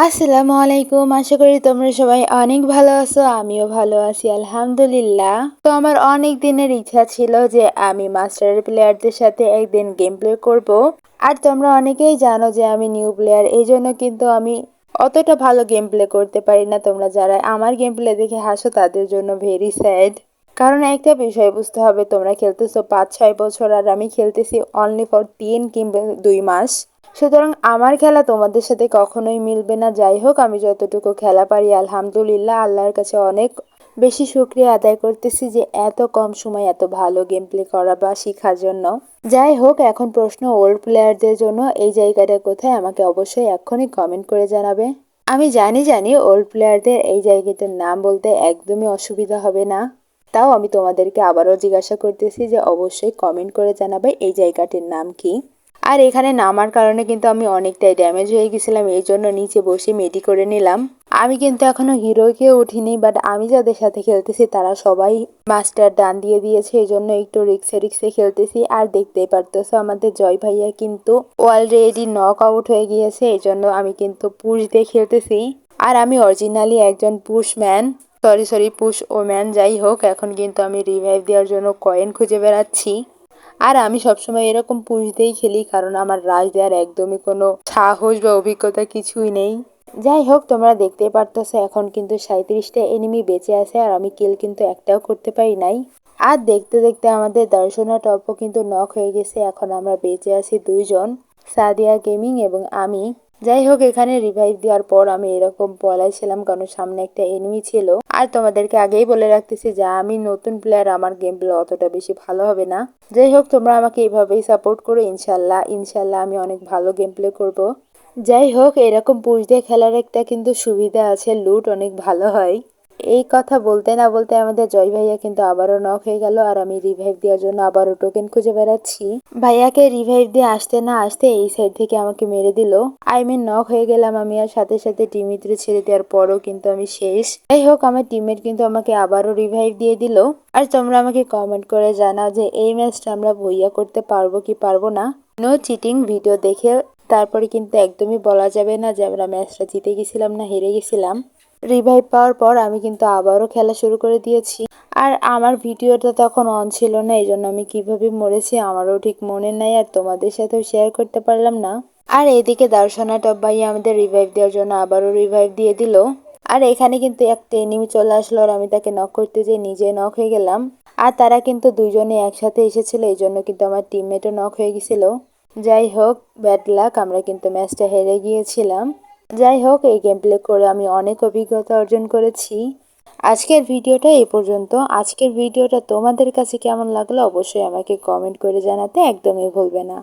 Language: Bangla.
আসসালামু আলাইকুম। আশা করি তোমরা সবাই অনেক ভালো আছো, আমিও ভালো আছি আলহামদুলিল্লাহ। তো আমার অনেক দিনের ইচ্ছা ছিল যে আমি মাস্টার প্লেয়ারদের সাথে একদিন গেম প্লে করব। আর তোমরা অনেকেই জানো যে আমি নিউ প্লেয়ার, এই জন্য কিন্তু আমি অতটা ভালো গেম প্লে করতে পারি না। তোমরা যারা আমার গেম প্লে দেখে হাসো তাদের জন্য ভেরি স্যাড। কারণ একটা বিষয় বুঝতে হবে, তোমরা খেলতেছো 5-6 বছর আর আমি খেলতেছি অনলি ফর 3 কিংবা 2 মাস। সুতরাং আমার খেলা তোমাদের সাথে কখনোই মিলবে না। যাই হোক, আমি যতটুকু খেলা পারি আলহামদুলিল্লাহ আল্লাহর কাছে অনেক বেশি শুকরিয়া আদায় করতেছি যে এত কম সময় এত ভালো গেম প্লে করা বা শেখার জন্য। যাই হোক, এখন প্রশ্ন ওল্ড প্লেয়ারদের জন্য এই জায়গাটা কোথায় আমাকে অবশ্যই এক্ষুনি কমেন্ট করে জানাবে। আমি জানি ওল্ড প্লেয়ারদের এই জায়গাটার নাম বলতে একদমই অসুবিধা হবে না। তাও আমি তোমাদেরকে আবারও জিজ্ঞাসা করতেছি যে অবশ্যই কমেন্ট করে জানাবে এই জায়গাটির নাম কি। আর এখানে নামার কারণে কিন্তু আমি অনেকটাই ড্যামেজ হয়ে গেছিলাম, এই জন্য নিচে বসে মেডি করে নিলাম। আমি কিন্তু এখনো হিরোকেও উঠিনি, বাট আমি যাদের সাথে খেলতেছি তারা সবাই মাস্টার ডান দিয়ে দিয়েছে, এই জন্য একটু রিক্সে রিক্সে খেলতেছি। আর দেখতেই পারতেছো আমাদের জয় ভাইয়া কিন্তু অলরেডি নক আউট হয়ে গিয়েছে, এই জন্য আমি কিন্তু পুশ দিয়ে খেলতেছি। আর আমি অরিজিনালি একজন push man, sorry push woman. যাই হোক, এখন কিন্তু আমি রিভাইভ দেওয়ার জন্য কয়েন খুঁজে বেড়াচ্ছি। আর আমি সবসময় এরকম পুশ দিয়েই খেলি, কারণ আমার রাশ দেওয়ার একদমই কোনো সাহস বা অভিজ্ঞতা কিছুই নেই। যাই হোক, তোমরা দেখতেই পারতেছো এখন কিন্তু 37টা এনিমি বেঁচে আছে আর আমি কিল কিন্তু একটাও করতে পারি নাই। আর দেখতে দেখতে আমাদের দর্শনা টপও কিন্তু নক হয়ে গেছে। এখন আমরা বেঁচে আছি 2 জন, সাদিয়া গেমিং এবং আমি। যাই হোক, এখানে রিভাইভ দেওয়ার পর আমি এরকম পলাইছিলাম কারণ সামনে একটা এনিমি ছিল। আর তোমাদেরকে আগেই বলে রাখতেছি যে আমি নতুন প্লেয়ার, আমার গেম প্লে অতটা বেশি ভালো হবে না। যাই হোক, তোমরা আমাকে এইভাবেই সাপোর্ট করো, ইনশাল্লাহ ইনশাল্লাহ আমি অনেক ভালো গেম প্লে করব। যাই হোক, এরকম পুশ দিয়ে খেলার একটা কিন্তু সুবিধা আছে, লুট অনেক ভালো হয়। এই কথা বলতে না বলতে আমাদের জয় ভাইয়া কিন্তু আবারও নক হয়ে গেল আর আমি রিভাইভ দেওয়ার জন্য আবারও টোকেন খুঁজে বেড়াচ্ছি। ভাইয়াকে রিভাইভ দিয়ে আসতে না আসতে এই সাইড থেকে আমাকে মেরে দিল। নক হয়ে গেলাম আমি, আর সাথে সাথে টিমমেটরে ছেড়ে দেওয়ার পরও কিন্তু আমি শেষ। যাই হোক, আমার টিমমেট কিন্তু আমাকে আবারও রিভাইভ দিয়ে দিল। আর তোমরা আমাকে কমেন্ট করে জানাও যে এই ম্যাচটা আমরা ভইয়া করতে পারবো কি পারবো না। নো চিটিং, ভিডিও দেখে তারপরে কিন্তু একদমই বলা যাবে না যে আমরা ম্যাচটা জিতে গেছিলাম না হেরে গেছিলাম। রিভাইভ পাওয়ার পর আমি কিন্তু আবারও খেলা শুরু করে দিয়েছি। আর আমার ভিডিওটা তখন অন ছিল না, এই জন্য আমি কিভাবে মরেছি আমারও ঠিক মনে নাই, আর তোমাদের সাথেও শেয়ার করতে পারলাম না। আর এদিকে দর্শনা টপ ভাইয়া আমাদের রিভাইভ দেওয়ার জন্য আবারও রিভাইভ দিয়ে দিল। আর এখানে কিন্তু একটা এনিমি চলে আসলো আর আমি তাকে নক করতে যেয়ে নিজে নক হয়ে গেলাম। আর তারা কিন্তু 2জনে একসাথে এসেছিল, এই জন্য কিন্তু আমার টিমমেটও নক হয়ে গেছিল। যাই হোক, ব্যাড লাক, আমরা কিন্তু ম্যাচটা হেরে গিয়েছিলাম। যাই হোক, এই গেম প্লে করে আমি অনেক অভিজ্ঞতা অর্জন করেছি। আজকের ভিডিওটা এই পর্যন্ত। আজকের ভিডিওটা তোমাদের কাছে কেমন লাগলো অবশ্যই আমাকে কমেন্ট করে জানাতে একদমই ভুলবে না।